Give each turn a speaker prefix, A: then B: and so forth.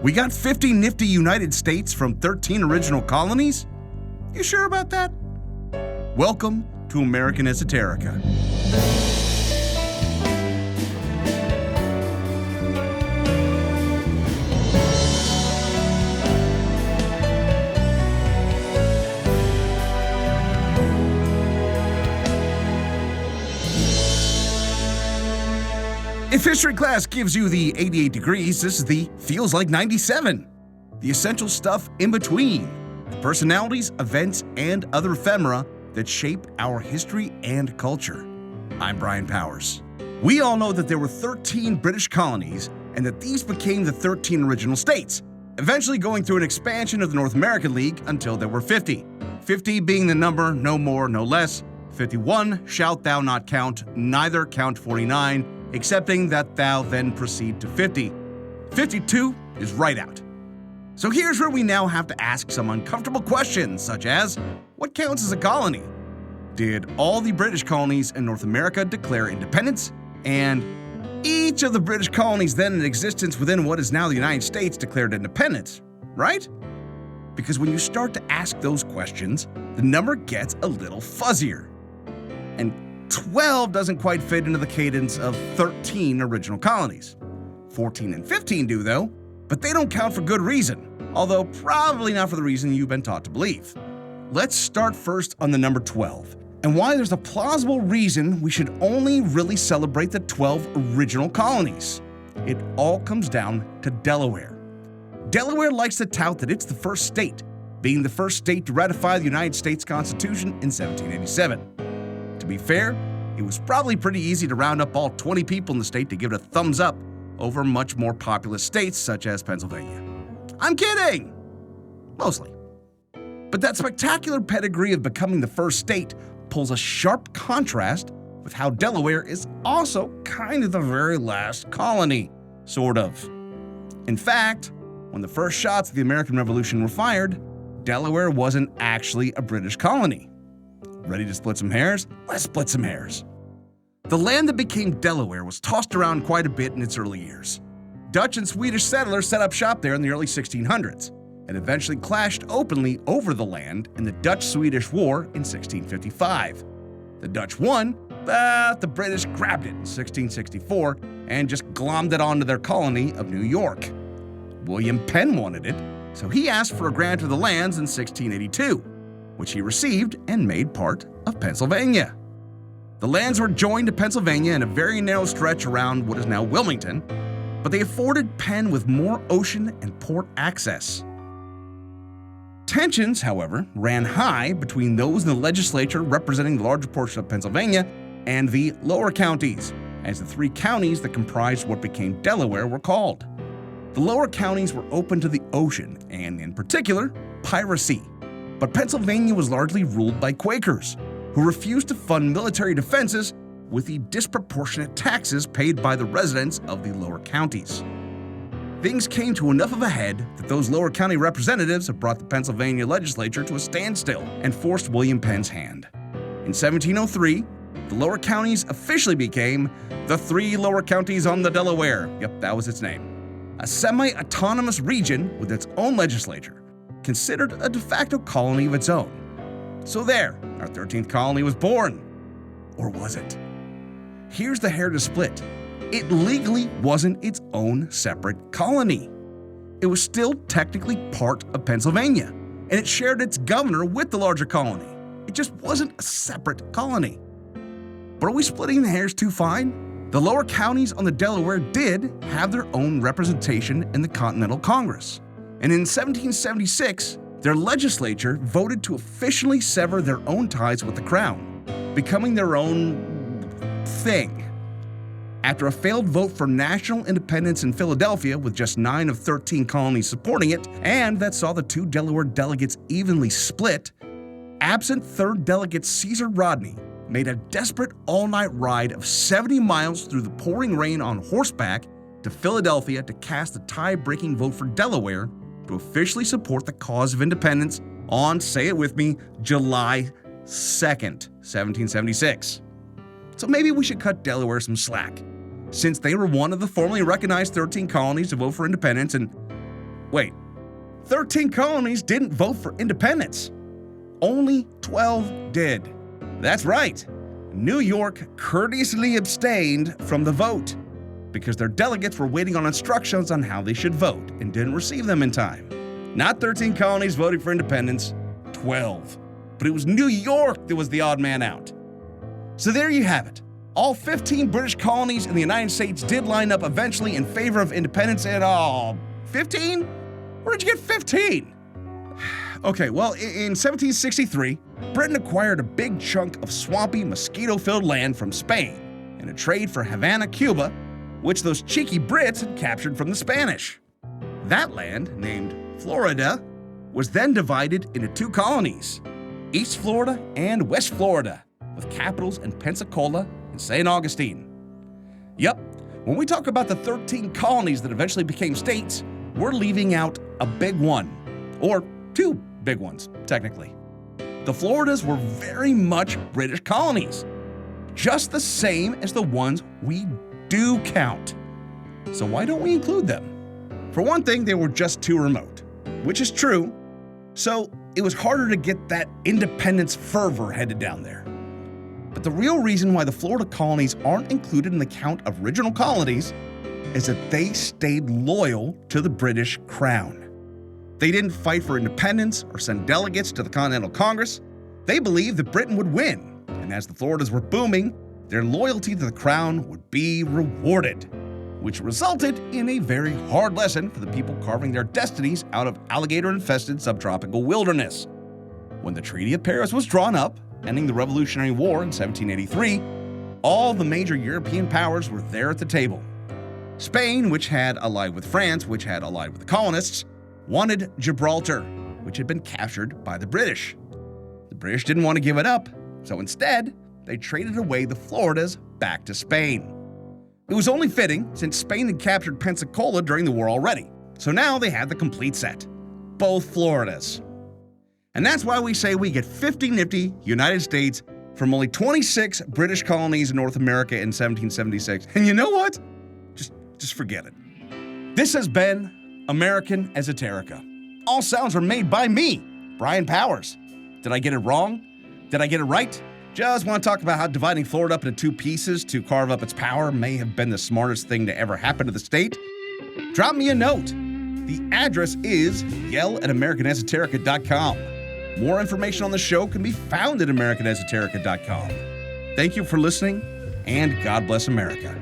A: We got 50 nifty United States from 13 original colonies? You sure about that? Welcome to American Esoterica. If history class gives you the 88 degrees, this is the feels like 97. The essential stuff in between. The personalities, events, and other ephemera that shape our history and culture. I'm Brian Powers. We all know that there were 13 British colonies and that these became the 13 original states, eventually going through an expansion of the North American League until there were 50. 50 being the number, no more, no less. 51, shalt thou not count, neither count 49, excepting that thou then proceed to 50. 52 is right out. So here's where we now have to ask some uncomfortable questions, such as, what counts as a colony? Did all the British colonies in North America declare independence? And each of the British colonies then in existence within what is now the United States declared independence, right? Because when you start to ask those questions, the number gets a little fuzzier. And 12 doesn't quite fit into the cadence of 13 original colonies. 14 and 15 do, though, but they don't count for good reason, although probably not for the reason you've been taught to believe. Let's start first on the number 12, and why there's a plausible reason we should only really celebrate the 12 original colonies. It all comes down to Delaware. Delaware likes to tout that it's the first state, being the first state to ratify the United States Constitution in 1787. To be fair, it was probably pretty easy to round up all 20 people in the state to give it a thumbs up over much more populous states such as Pennsylvania. I'm kidding! Mostly. But that spectacular pedigree of becoming the first state pulls a sharp contrast with how Delaware is also kind of the very last colony, sort of. In fact, when the first shots of the American Revolution were fired, Delaware wasn't actually a British colony. Ready to split some hairs? Let's split some hairs. The land that became Delaware was tossed around quite a bit in its early years. Dutch and Swedish settlers set up shop there in the early 1600s and eventually clashed openly over the land in the Dutch-Swedish War in 1655. The Dutch won, but the British grabbed it in 1664 and just glommed it onto their colony of New York. William Penn wanted it, so he asked for a grant of the lands in 1682. Which he received and made part of Pennsylvania. The lands were joined to Pennsylvania in a very narrow stretch around what is now Wilmington, but they afforded Penn with more ocean and port access. Tensions, however, ran high between those in the legislature representing the larger portion of Pennsylvania and the lower counties, as the three counties that comprised what became Delaware were called. The lower counties were open to the ocean and, in particular, piracy. But Pennsylvania was largely ruled by Quakers, who refused to fund military defenses with the disproportionate taxes paid by the residents of the lower counties. Things came to enough of a head that those lower county representatives have brought the Pennsylvania legislature to a standstill and forced William Penn's hand. In 1703, the lower counties officially became the three lower counties on the Delaware. Yep, that was its name. A semi-autonomous region with its own legislature, considered a de facto colony of its own. So there, our 13th colony was born. Or was it? Here's the hair to split. It legally wasn't its own separate colony. It was still technically part of Pennsylvania, and it shared its governor with the larger colony. It just wasn't a separate colony. But are we splitting the hairs too fine? The lower counties on the Delaware did have their own representation in the Continental Congress. And in 1776, their legislature voted to officially sever their own ties with the crown, becoming their own thing. After a failed vote for national independence in Philadelphia with just 9 of 13 colonies supporting it, and that saw the two Delaware delegates evenly split, absent 3rd delegate Caesar Rodney made a desperate all-night ride of 70 miles through the pouring rain on horseback to Philadelphia to cast the tie-breaking vote for Delaware to officially support the cause of independence on, say it with me, July 2nd, 1776. So maybe we should cut Delaware some slack, since they were one of the formally recognized 13 colonies to vote for independence, and Wait, 13 colonies didn't vote for independence. Only 12 did. That's right. New York courteously abstained from the vote because their delegates were waiting on instructions on how they should vote and didn't receive them in time. Not 13 colonies voting for independence, 12. But it was New York that was the odd man out. So there you have it. All 15 British colonies in the United States did line up eventually in favor of independence, and 15? Where did you get 15? Okay, well, in 1763, Britain acquired a big chunk of swampy, mosquito-filled land from Spain in a trade for Havana, Cuba, which those cheeky Brits had captured from the Spanish. That land, named Florida, was then divided into 2 colonies, East Florida and West Florida, with capitals in Pensacola and St. Augustine. Yep, when we talk about the 13 colonies that eventually became states, we're leaving out a big one, or 2 big ones, technically. The Floridas were very much British colonies, just the same as the ones we do count. So why don't we include them? For one thing, they were just too remote, which is true, so it was harder to get that independence fervor headed down there. But the real reason why the Florida colonies aren't included in the count of original colonies is that they stayed loyal to the British Crown. They didn't fight for independence or send delegates to the Continental Congress. They believed that Britain would win, and as the Floridas were booming, their loyalty to the Crown would be rewarded, which resulted in a very hard lesson for the people carving their destinies out of alligator-infested subtropical wilderness. When the Treaty of Paris was drawn up, ending the Revolutionary War in 1783, all the major European powers were there at the table. Spain, which had allied with France, which had allied with the colonists, wanted Gibraltar, which had been captured by the British. The British didn't want to give it up, so instead, they traded away the Floridas back to Spain. It was only fitting, since Spain had captured Pensacola during the war already, so now they had the complete set, both Floridas. And that's why we say we get 50 nifty United States from only 26 British colonies in North America in 1776. And you know what? Just forget it. This has been American Esoterica. All sounds are made by me, Brian Powers. Did I get it wrong? Did I get it right? Just want to talk about how dividing Florida up into 2 pieces to carve up its power may have been the smartest thing to ever happen to the state? Drop me a note. The address is yell@americanesoterica.com. More information on the show can be found at americanesoterica.com. Thank you for listening, and God bless America.